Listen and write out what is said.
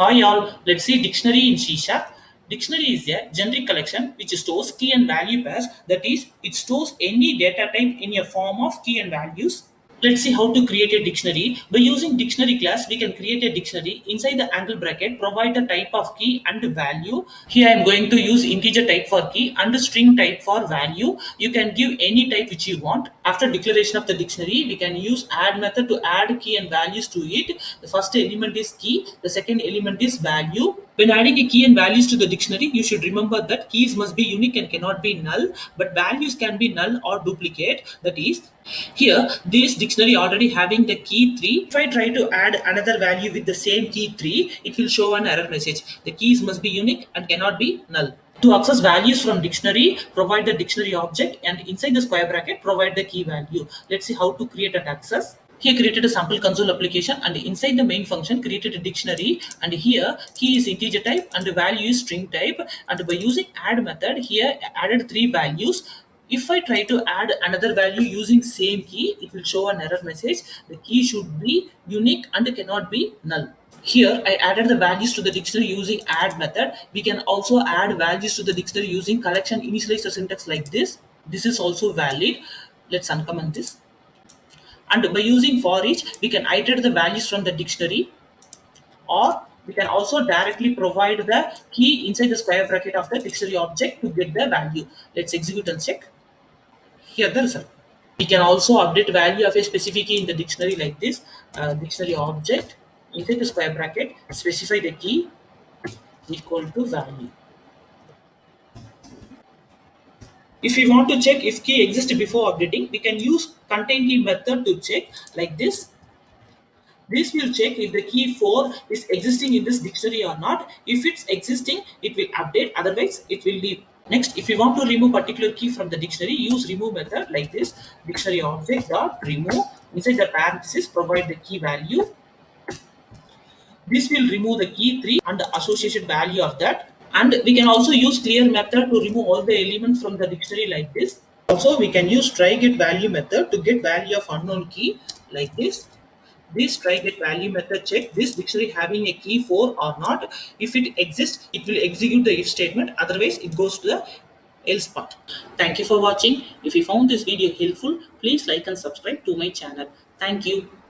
Hi all, let's see dictionary in C Sharp. Dictionary is a generic collection which stores key and value pairs. That is, it stores any data type in a form of key and values. Let's see how to create a dictionary. By using dictionary class, we can create a dictionary. Inside the angle bracket, provide the type of key and value. Here I am going to use integer type for key and string type for value. You can give any type which you want. After declaration of the dictionary, we can use add method to add key and values to it. The first element is key, the second element is value. When adding a key and values to the dictionary, you should remember that keys must be unique and cannot be null, but values can be null or duplicate. That is, here this dictionary already having the key 3. If I try to add another value with the same key 3, it will show an error message. The keys must be unique and cannot be null. To access values from dictionary, provide the dictionary object and inside the square bracket, provide the key value. Let's see how to create an access. Here created a sample console application and inside the main function created a dictionary, and here key is integer type and the value is string type, and by using add method here added 3 values. If I try to add another value using same key, it will show an error message. The key should be unique and cannot be null. Here I added the values to the dictionary using add method. We can also add values to the dictionary using collection initializer syntax like this. This is also valid. Let's uncomment this. And by using for each, we can iterate the values from the dictionary, or we can also directly provide the key inside the square bracket of the dictionary object to get the value. Let's execute and check. Here the result. We can also update value of a specific key in the dictionary like this. Dictionary object inside the square bracket, specify the key equal to value. If we want to check if key exists before updating, we can use contain key method to check like this. This will check if the key 4 is existing in this dictionary or not. If it's existing, it will update, otherwise it will leave. Next, if you want to remove particular key from the dictionary, use remove method like this. Dictionary object dot remove. Inside the parenthesis, provide the key value. This will remove the key 3 and the associated value of that. And we can also use clear method to remove all the elements from the dictionary like this. Also, we can use try get value method to get value of unknown key like this. This try get value method check this dictionary having a key 4 or not. If it exists, it will execute the if statement. Otherwise, it goes to the else part. Thank you for watching. If you found this video helpful, please like and subscribe to my channel. Thank you.